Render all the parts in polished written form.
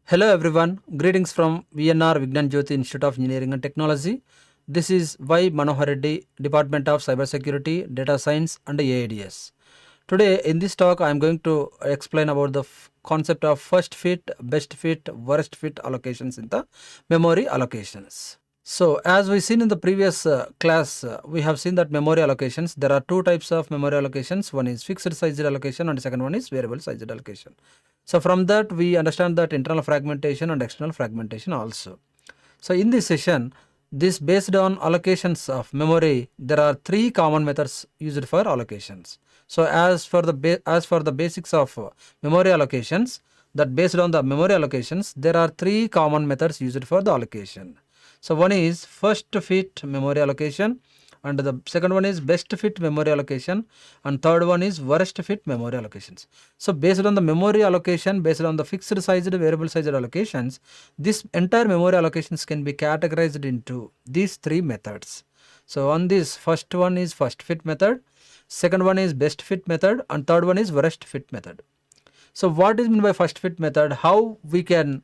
Hello everyone, greetings from VNR JYOTHI Institute of Engineering and Technology. This is Manohar Reddy, Department of Cybersecurity, Data Science and AIDS. Today in this talk I am going to explain about the concept of first fit, best fit, worst fit allocations in the memory allocations. So as we seen in the previous class, we have seen that memory allocations, there are two types of memory allocations. One is fixed sized allocation and the second one is variable sized allocation. So from that we understand that internal fragmentation and external fragmentation also. So in this session, this based on allocations of memory, there are three common methods used for allocations. So as for the basics of memory allocations, that based on the memory allocations, there are three common methods used for the allocation. So one is first fit memory allocation, and the second one is best fit memory allocation, and third one is worst fit memory allocations. So based on the memory allocation, based on the fixed sized variable sized allocations, this entire memory allocations can be categorized into these three methods. So on this, first one is first fit method, second one is best fit method, and third one is worst fit method. So what is meant by first fit method? How we can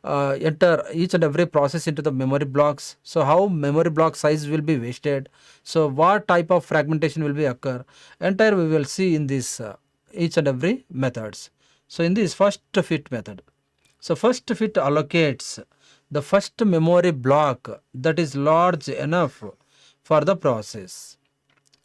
enter each and every process into the memory blocks. So how memory block size will be wasted. So what type of fragmentation will be occur. Entire we will see in this each and every methods. So in this first fit method. So first fit allocates the first memory block that is large enough for the process.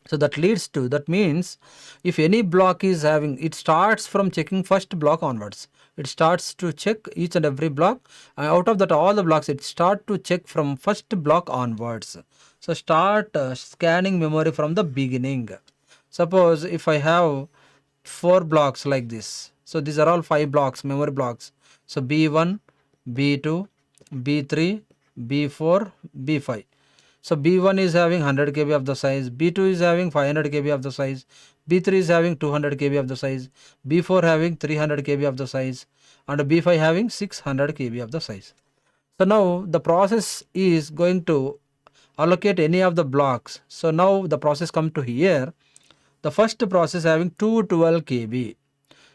So that means if any block is having, it starts from checking first block onwards. It starts to check each and every block, and out of that all the blocks it start to check from first block onwards. So start scanning memory from the beginning. Suppose if I have 4 blocks like this, so these are all 5 blocks, memory blocks. So B1, B2, B3, B4, B5. So B1 is having 100 KB of the size, B2 is having 500 KB of the size, B3 is having 200 KB of the size, B4 having 300 KB of the size, and B5 having 600 KB of the size. So now the process is going to allocate any of the blocks. So now the process come to here. The first process having 212 KB.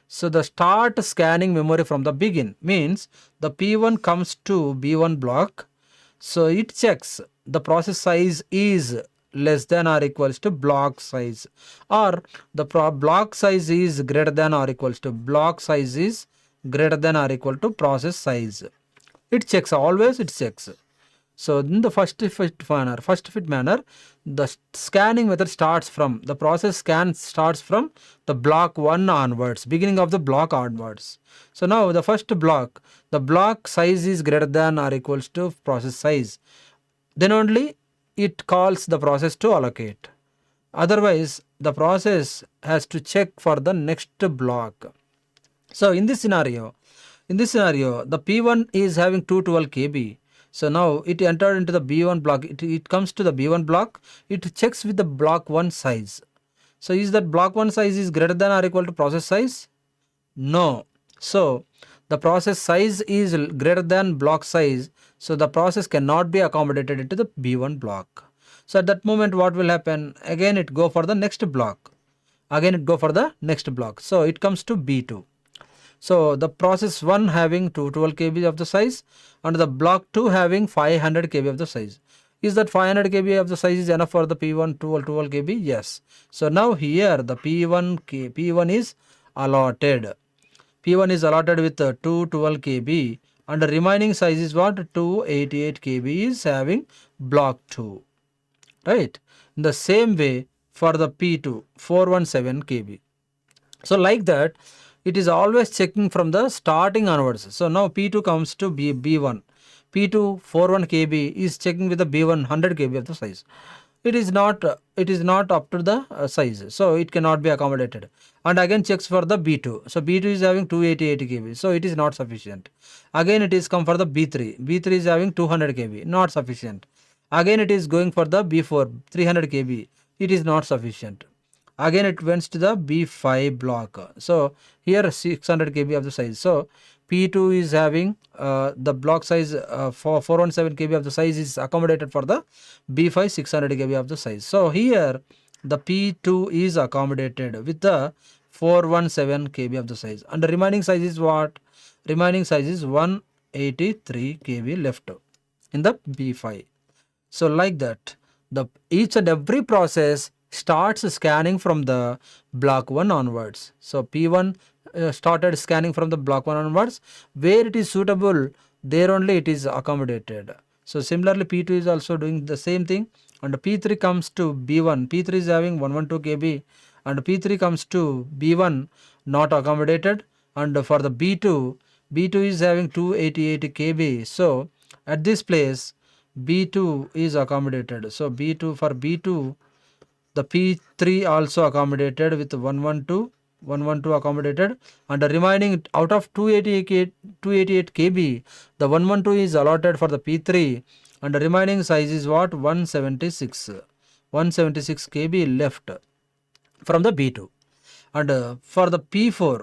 So the start scanning memory from the begin means the P1 comes to B1 block. So it checks the process size is less than or equals to block size, or the block size is greater than or equals to block size is greater than or equal to process size. It checks, always it checks. So in the first fit manner, the scanning method starts from, the process scan starts from the block 1 onwards, beginning of the block onwards. So now the first block, the block size is greater than or equals to process size. Then only it calls the process to allocate. Otherwise, the process has to check for the next block. So in this scenario, the P1 is having 212 KB. So now it entered into the B1 block. It comes to the B1 block. It checks with the block 1 size. So is that block 1 size is greater than or equal to process size? No. So the process size is greater than block size. So the process cannot be accommodated into the B1 block. So at that moment what will happen? Again it go for the next block. So it comes to B2. So the process 1 having 212 KB of the size, and the block 2 having 500 KB of the size. Is that 500 KB of the size is enough for the P1 12 KB? Yes. So now here the P1 is allotted. P1 is allotted with 212 KB, and the remaining size is what? 288 KB is having block 2. Right? In the same way for the P2 417 KB. So like that, it is always checking from the starting onwards. So now P2 comes to B1. P2 41 KB is checking with the B1 100 KB of the size. It is not up to the size, so it cannot be accommodated. And again checks for the B2. So B2 is having 288 KB, so it is not sufficient. Again it is come for the B3. B3 is having 200 KB, not sufficient. Again it is going for the B4 300 KB. It is not sufficient. Again it went to the B5 block. So here 600 KB of the size. So P2 is having the block size for 417 KB of the size is accommodated for the B5 600 KB of the size. So here the P2 is accommodated with the 417 KB of the size, and the remaining size is what? Remaining size is 183 KB left in the B5. So like that, the each and every process starts scanning from the block 1 onwards. So P1 started scanning from the block 1 onwards. Where it is suitable, there only it is accommodated. So similarly, P2 is also doing the same thing, and P3 comes to B1. P3 is having 112 KB, and P3 comes to B1 not accommodated, and for the B2, B2 is having 288 KB. So at this place, B2 is accommodated. So B2, for B2, the P3 also accommodated with 112 accommodated, and the remaining out of 288 KB, the 112 is allotted for the P3, and the remaining size is what? 176 KB left from the B2. And for the P4,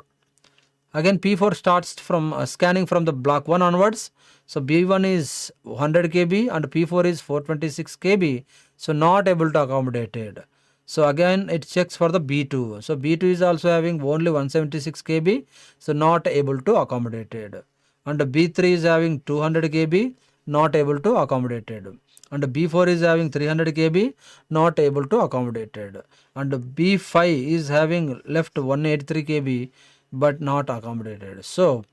again P4 starts from scanning from the block 1 onwards. So B1 is 100 KB and P4 is 426 KB. So not able to accommodated. So again it checks for the B2. So B2 is also having only 176 KB. So not able to accommodated. And B3 is having 200 KB, not able to accommodated. And B4 is having 300 KB, not able to accommodated. And B5 is having left 183 KB, but not accommodated. So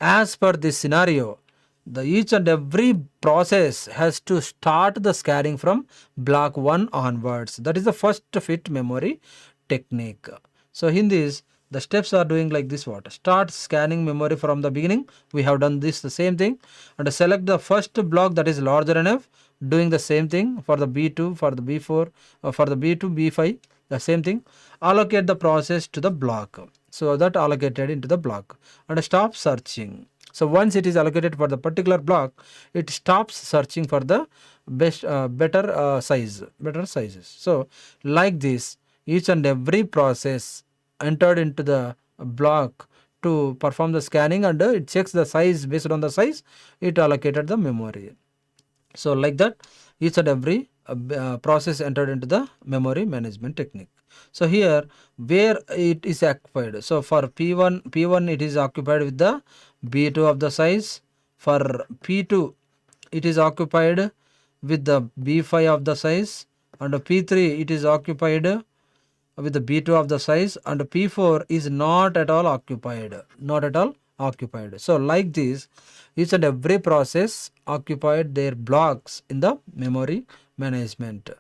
as per this scenario, the each and every process has to start the scanning from block 1 onwards. That is the first fit memory technique. So in this, the steps are doing like this: what? Start scanning memory from the beginning. We have done this the same thing, and select the first block that is larger enough, doing the same thing for the B2, for the B4, for the B2, B5, the same thing. Allocate the process to the block. So that allocated into the block, and stop searching. So once it is allocated for the particular block, it stops searching for the better sizes. So like this, each and every process entered into the block to perform the scanning, and it checks the size. Based on the size, it allocated the memory. So like that, each and every process entered into the memory management technique. So here where it is occupied. So for P1 it is occupied with the B2 of the size. For P2 it is occupied with the B5 of the size, and P3 it is occupied with the B2 of the size, and P4 is not at all occupied. So like this, each and every process occupied their blocks in the memory management.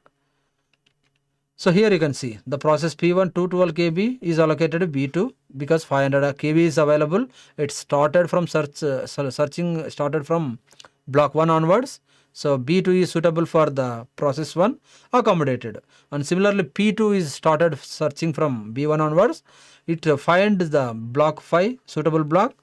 So here you can see the process P1 212 KB is allocated to B2 because 500 KB is available. It started from searching started from block 1 onwards. So B2 is suitable for the process 1, accommodated. And similarly P2 is started searching from B1 onwards. It finds the block 5 suitable block,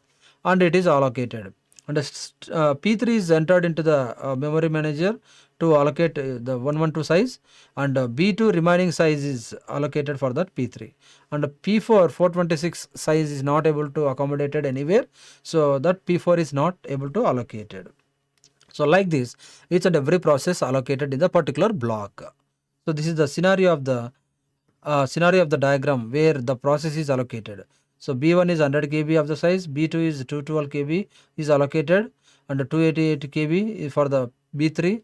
and it is allocated. And P3 is entered into the memory manager to allocate the 112 size, and B2 remaining size is allocated for that P3, and P4 426 size is not able to accommodated anywhere, so that P4 is not able to allocated. So like this, each and every process allocated in the particular block. So this is the scenario of the diagram where the process is allocated. So B1 is 100 KB of the size, B2 is 212 KB is allocated, and 288 KB is for the B3,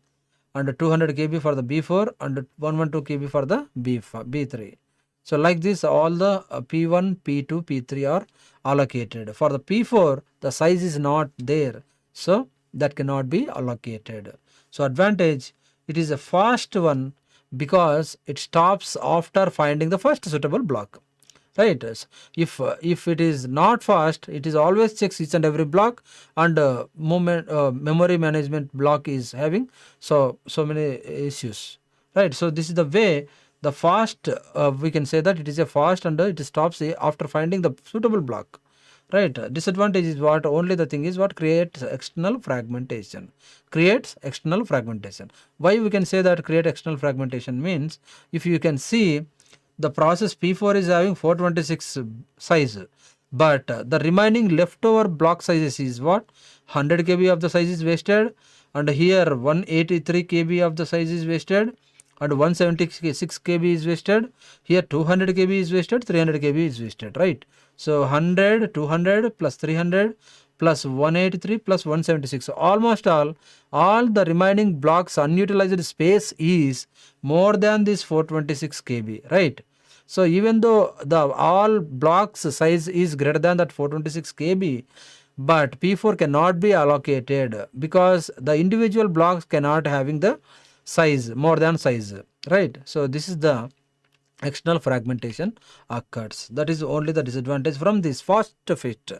and 200 KB for the B4, and 112 KB for the B3. So like this, all the P1, P2, P3 are allocated. For the P4, the size is not there, so that cannot be allocated. So advantage, it is a fast one because it stops after finding the first suitable block. Right? If it is not fast, it is always checks each and every block, and memory management block is having so many issues. Right? So this is the way the fast we can say that it is a fast, and it stops after finding the suitable block. Right? Disadvantage is what? Only the thing is what? Creates external fragmentation. Why we can say that create external fragmentation means, if you can see, the process P4 is having 426 size, but the remaining leftover block sizes is what? 100 KB of the size is wasted, and here 183 KB of the size is wasted, and 176 KB is wasted. Here 200 KB is wasted, 300 KB is wasted, right? So 100, 200 plus 300 plus 183 plus 176. So almost all the remaining blocks unutilized space is more than this 426 KB, right? So even though the all blocks size is greater than that 426 KB, but P4 cannot be allocated because the individual blocks cannot having the size more than size, right? So this is the external fragmentation occurs. That is only the disadvantage from this fast fit.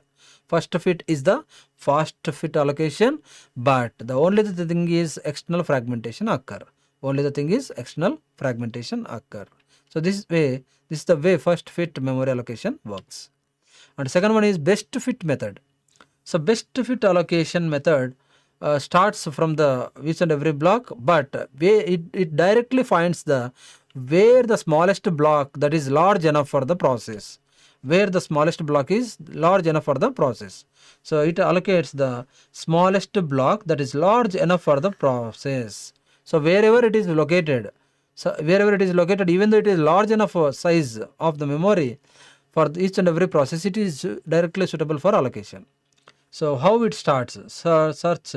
First fit is the fast fit allocation, but the only the thing is external fragmentation occur. Only the thing is external fragmentation occur. So this is the way first fit memory allocation works. And second one is best fit method. So best fit allocation method starts from the each and every block, but it directly finds the where the smallest block that is large enough for the process. Where the smallest block is large enough for the process. So it allocates the smallest block that is large enough for the process. So wherever it is located, even though it is large enough size of the memory for each and every process, it is directly suitable for allocation. So how it starts? Search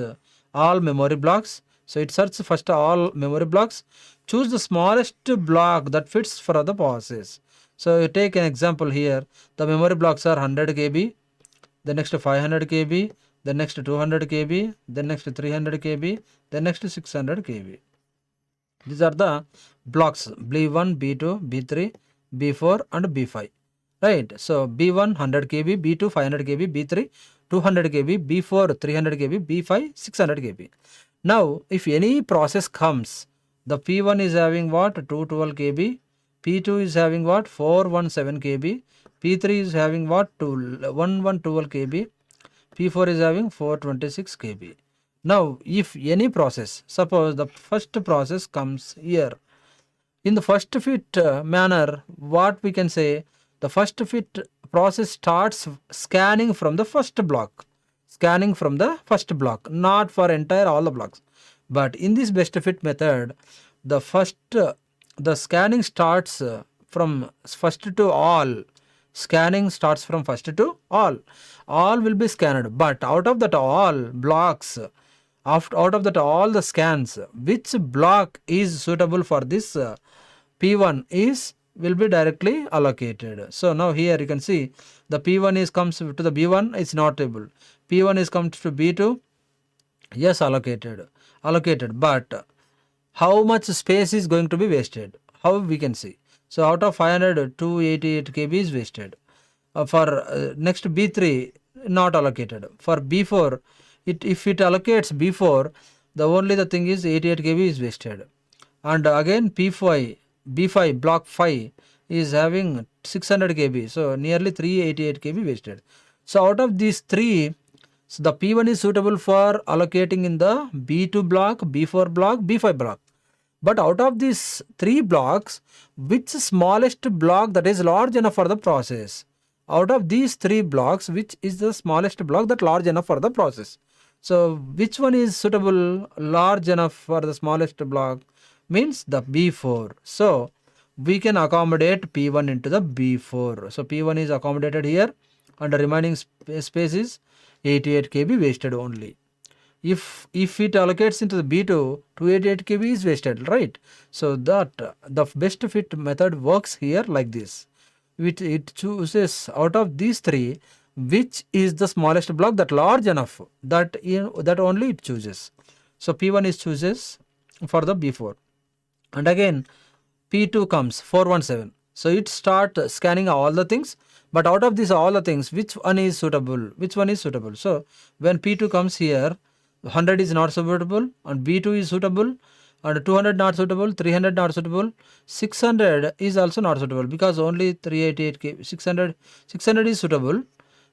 all memory blocks. So it searches first all memory blocks. Choose the smallest block that fits for the process. So you take an example here. The memory blocks are 100 KB, the next 500 KB, the next 200 KB, the next 300 KB, the next 600 KB. These are the blocks B1, B2, B3, B4 and B5. Right. So B1 100 KB, B2 500 KB, B3 200 KB, B4 300 KB, B5 600 KB. Now if any process comes, the P1 is having what? 212 KB, P2 is having what? 417 KB, P3 is having what? 1112 KB, P4 is having 426 KB. Now if any process, suppose the first process comes here, in the first fit manner, what we can say, the first fit process starts scanning from the first block, not for entire all the blocks. But in this best fit method, the scanning starts from first to all. Scanning starts from first to all. All will be scanned, but out of that all blocks, out of that all the scans, which block is suitable for this P1 will be directly allocated. So now here you can see the P1 is comes to the B1, it's not able. P1 is comes to B2, yes, allocated, but how much space is going to be wasted? How we can see? So out of 500, 288 KB is wasted. For next B3 not allocated. For B4, if it allocates B4, the only the thing is 88 KB is wasted. And again B5 block 5 is having 600 KB, so nearly 388 KB wasted. So out of these three, so the P1 is suitable for allocating in the B2 block, B4 block, B5 block. But out of these three blocks, which smallest block that is large enough for the process? Out of these three blocks, which is the smallest block that large enough for the process? So which one is suitable, large enough for the smallest block? Means the B4. So we can accommodate P1 into the B4. So P1 is accommodated here and the remaining space is 88 KB wasted only. If it allocates into the B2, 288 KB is wasted, right? So that the best fit method works here like this. It chooses out of these three which is the smallest block that large enough, that only it chooses. So P1 is chooses for the B4. And again P2 comes 417. So it start scanning all the things, but out of these all the things, which one is suitable? So when P2 comes here, 100 is not suitable and B2 is suitable and 200 not suitable, 300 not suitable, 600 is also not suitable because only 388 600 is suitable.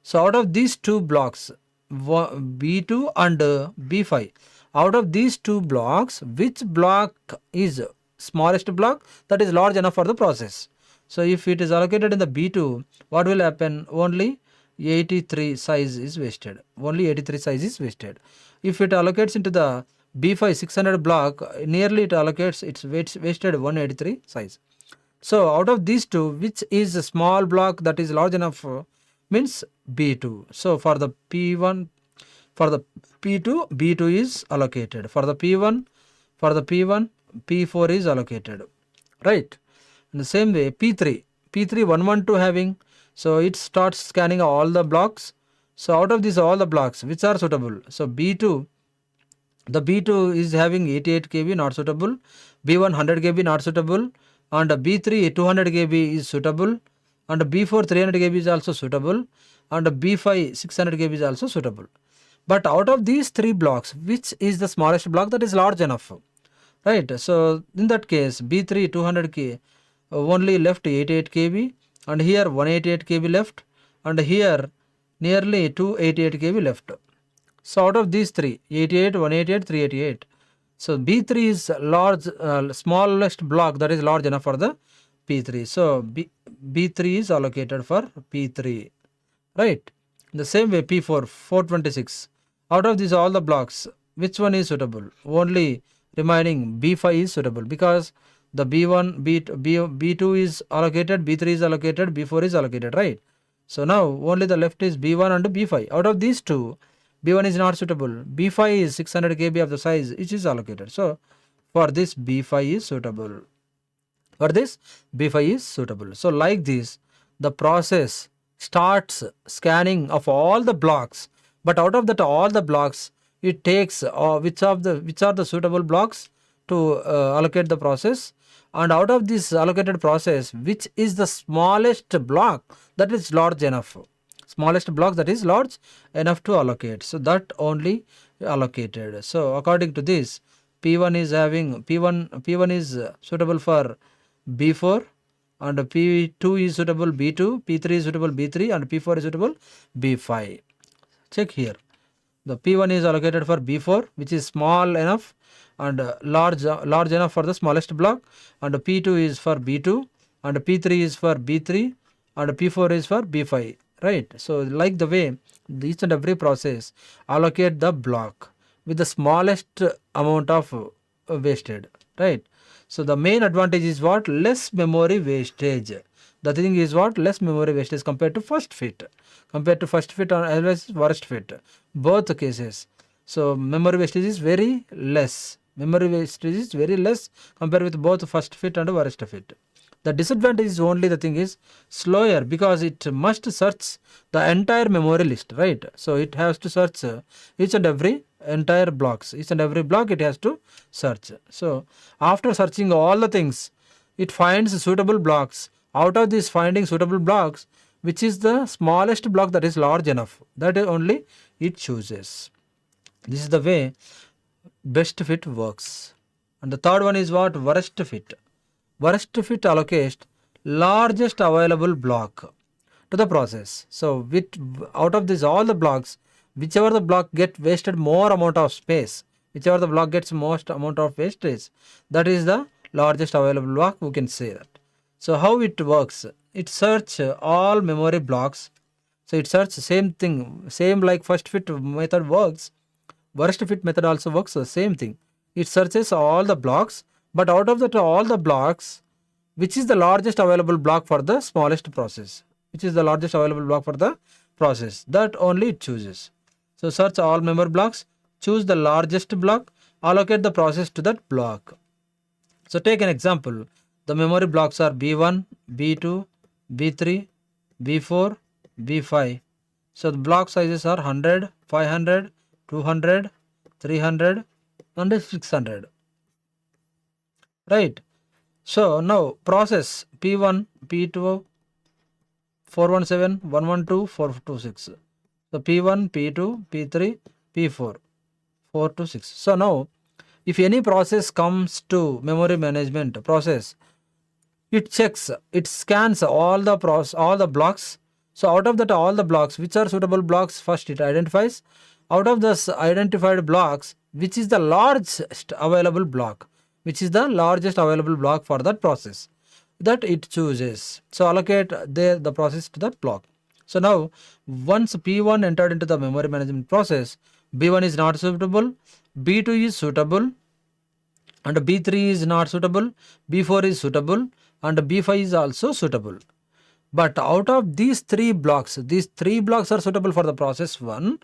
So out of these two blocks, B2 and B5, out of these two blocks, which block is smallest block that is large enough for the process? So if it is allocated in the B2, what will happen? Only 83 size is wasted. If it allocates into the B5 600 block, nearly it allocates its wasted 183 size. So out of these two, which is a small block that is large enough means B2. So for the P1, for the P2, B2 is allocated. For the P1, P4 is allocated. Right. In the same way, P3 112 having, so it starts scanning all the blocks. So out of these all the blocks which are suitable, so B2, the B2 is having 88 KB not suitable, B1 100 KB not suitable, and B3 200 KB is suitable, and B4 300 KB is also suitable, and B5 600 KB is also suitable. But out of these three blocks, which is the smallest block that is large enough? Right. So in that case, B3 200 K only left 88 KB, and here 188 KB left, and here nearly 288 KB left. So out of these three, 88, 188, 388. So B3 is large, smallest block that is large enough for the P3. So B3 is allocated for P3. Right. In the same way, P4 426. Out of these all the blocks, which one is suitable? Only remaining B5 is suitable, because the B1, B2 is allocated, B3 is allocated, B4 is allocated, right? So now only the left is B1 and B5. Out of these two, B1 is not suitable. B5 is 600 KB of the size which is allocated. So for this B5 is suitable. For this B5 is suitable. So like this, the process starts scanning of all the blocks, but out of that all the blocks, it takes which are the suitable blocks to allocate the process, and out of this allocated process, which is the smallest block that is large enough, smallest block that is large enough to allocate, so that only allocated. So according to this, P1 is having P1 is suitable for B4, and P2 is suitable B2, P3 is suitable B3, and P4 is suitable B5. Check here. The P1 is allocated for B4, which is small enough and large enough for the smallest block, and P2 is for B2, and P3 is for B3, and P4 is for B5. Right. So like the way each and every process allocate the block with the smallest amount of wasted. Right. So the main advantage is what? Less memory wastage. The thing is what? Less memory wastage compared to first fit. Compared to first fit or always worst fit. Both cases. So memory wastage is very less. Memory wastage is very less compared with both first fit and worst fit. The disadvantage is only the thing is slower, because it must search the entire memory list, right? So it has to search each and every entire blocks. Each and every block it has to search. So after searching all the things, it finds suitable blocks. Out of these finding suitable blocks, which is the smallest block that is large enough, that only it chooses. This is the way best fit works. And the third one is what? Worst fit. Worst fit allocates largest available block to the process. So out of this all the blocks, whichever the block get wasted more amount of space, whichever the block gets most amount of wastage, that is the largest available block, we can say that. So how it works? It search all memory blocks. So it search same thing, same like first fit method works. Worst fit method also works the same thing. It searches all the blocks, but out of that all the blocks, which is the largest available block for the smallest process, which is the largest available block for the process, that only it chooses. So search all memory blocks, choose the largest block, allocate the process to that block. So take an example. The memory blocks are B1, B2, B3, B4, B5. So the block sizes are 100, 500, 200, 300 and 600. Right. So now process P1, P2, 417, 112, 426. So P1, P2, P3, P4, 4 to 6. So now if any process comes to memory management process, it checks, it scans all the blocks. So out of that all the blocks, which are suitable blocks, first it identifies. Out of this identified blocks, which is the largest available block, which is the largest available block for that process, that it chooses. So allocate the process to that block. So now once P1 entered into the memory management process, B1 is not suitable, B2 is suitable, and B3 is not suitable, B4 is suitable, and B5 is also suitable. But out of these three blocks are suitable for the process 1.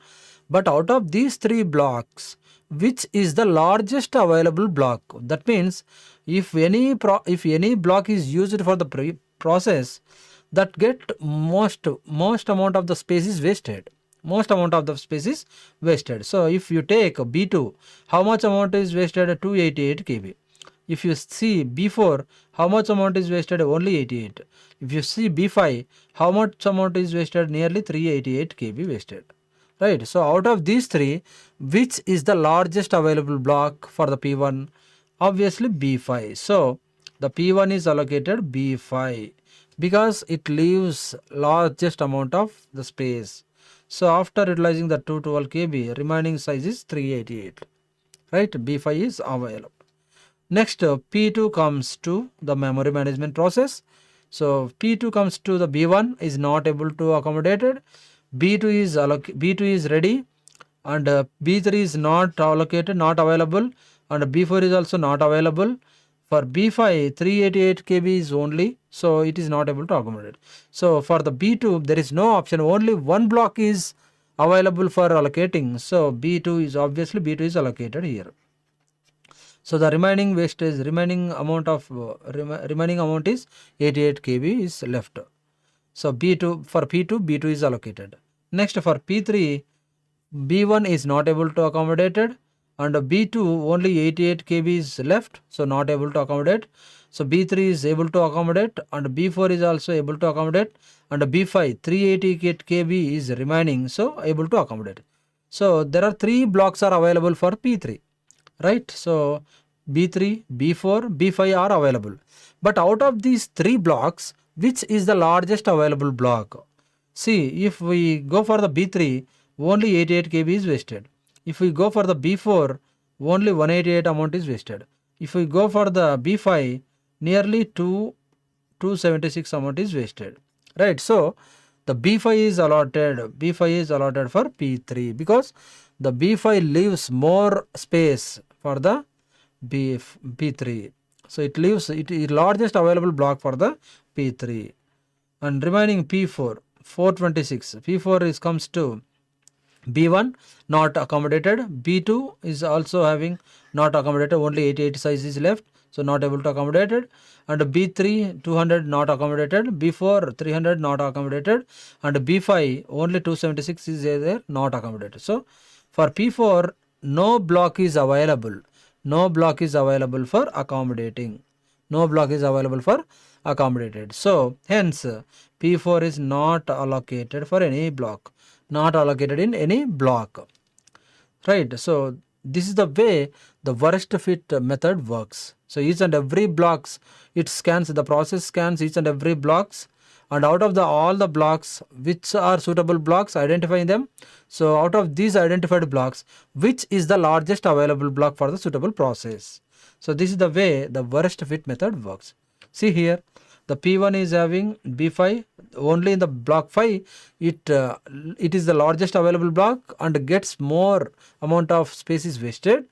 But out of these three blocks, which is the largest available block? That means if any block is used for the process, that get most amount of the space is wasted. Most amount of the space is wasted. So if you take B2, how much amount is wasted? 288 KB. If you see B4, how much amount is wasted? Only 88. If you see B5, how much amount is wasted? Nearly 388 KB wasted. Right. So out of these three, which is the largest available block for the P1? Obviously B5. So the P1 is allocated B5 because it leaves largest amount of the space. So after utilizing the 212 KB, remaining size is 388. Right. B5 is available. Next, P2 comes to the memory management process. So P2 comes to the B1 is not able to accommodate it. B2 is ready, and B3 is not allocated, not available, and B4 is also not available. For B5, 388 KB is only, so it is not able to accommodate. So for the B2, there is no option. Only one block is available for allocating. So B2 is allocated here. So the remaining wastage, remaining amount is 88 KB is left. So B2 for P2, B2 is allocated. Next for P3, B1 is not able to accommodate it, and B2 only 88 KB is left, so not able to accommodate. So B3 is able to accommodate, and B4 is also able to accommodate, and B5 388 KB is remaining, so able to accommodate. So there are three blocks are available for P3. Right. So B3, B4, B5 are available. But out of these three blocks, which is the largest available block? See, if we go for the B3, only 88 KB is wasted. If we go for the B4, only 188 amount is wasted. If we go for the B5, nearly 276 amount is wasted. Right. So the B5 is allotted for P3 because the B5 leaves more space for the P3. So it leaves it largest available block for the P3, and remaining P4 426. P4 comes to B1 not accommodated. B2 is also having not accommodated. Only 88 size is left, so not able to accommodate it. And B3 200 not accommodated. B4 300 not accommodated, and B5 only 276 is there, not accommodated. So for P4, no block is available. No block is available for accommodating. No block is available for accommodated. So hence P4 is not allocated for any block. Not allocated in any block. Right. So this is the way the worst fit method works. So each and every blocks, the process scans each and every blocks, and out of all the blocks which are suitable blocks, identifying them. So out of these identified blocks, which is the largest available block for the suitable process? So this is the way the worst fit method works. See here, the P1 is having B5, only in the block 5 it is the largest available block and gets more amount of space is wasted.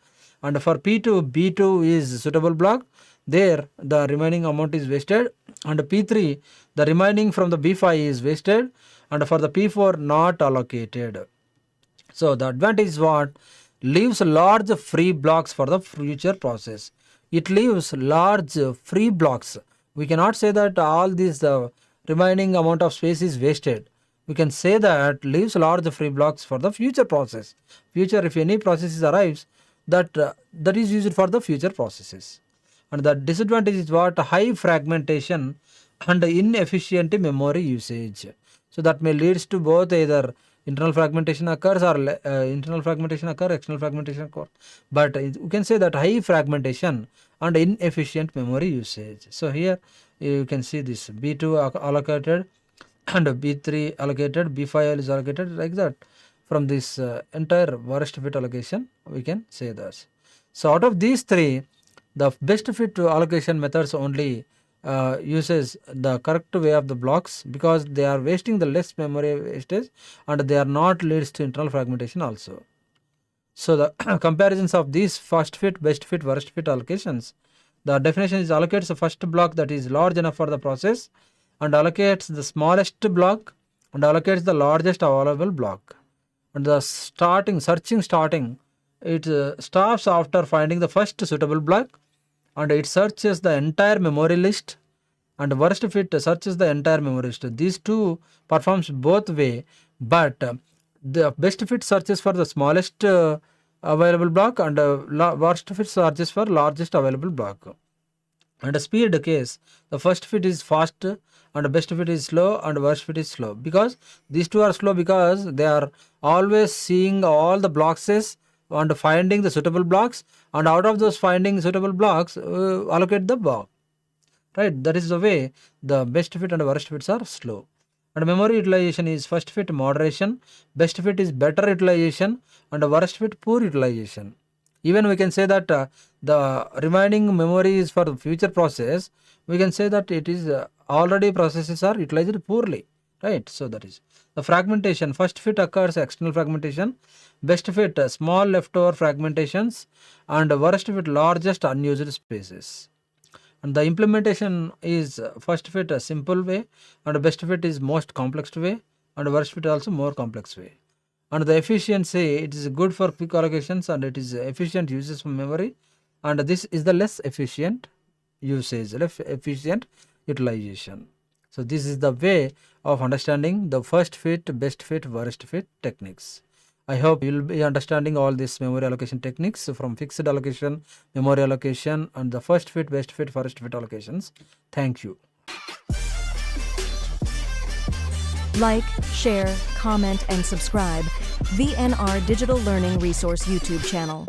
And for P2, B2 is suitable block, there the remaining amount is wasted, and P3 the remaining from the B5 is wasted, and for the P4 not allocated. So the advantage is what? Leaves large free blocks for the future process. It leaves large free blocks. We cannot say that all this remaining amount of space is wasted. We can say that leaves large free blocks for the future process. Future, if any process arrives, that is used for the future processes. And the disadvantage is what? High fragmentation and inefficient memory usage. So that may leads to both either internal fragmentation occurs or external fragmentation occurs. But you can say that high fragmentation and inefficient memory usage. So here you can see this B2 allocated and B3 allocated, B5 is allocated, like that. From this entire worst fit allocation, we can say this. So out of these three, the best fit allocation methods only uses the correct way of the blocks, because they are wasting the less memory wastage and they are not leads to internal fragmentation also. So the comparisons of these first fit, best fit, worst fit allocations. The definition is allocates the first block that is large enough for the process and allocates the smallest block and allocates the largest available block. And the starting, it stops after finding the first suitable block and it searches the entire memory list, and worst fit searches the entire memory list. These two performs both way, but the best fit searches for the smallest available block and worst fit searches for largest available block. And a speed case, the first fit is fast and best fit is slow and worst fit is slow, because these two are slow because they are always seeing all the blocks and finding the suitable blocks, and out of those finding suitable blocks allocate the block, right? That is the way the best fit and worst fits are slow. And memory utilization is first fit moderation, best fit is better utilization, and worst fit poor utilization. Even we can say that the remaining memory is for the future process. We can say that it is already processes are utilized poorly, right? So that is the fragmentation. First fit occurs external fragmentation, best fit small leftover fragmentations, and worst fit largest unused spaces. And the implementation is first fit a simple way, and best fit is most complex way, and worst fit also more complex way. And the efficiency, it is good for quick allocations and it is efficient uses of memory, and this is the less efficient usage, less efficient utilization. So this is the way of understanding the first fit, best fit, worst fit techniques. I hope you will be understanding all these memory allocation techniques from fixed allocation, memory allocation, and the first fit, best fit, worst fit allocations. Thank you. Like, share, comment, and subscribe VNR Digital Learning Resource YouTube channel.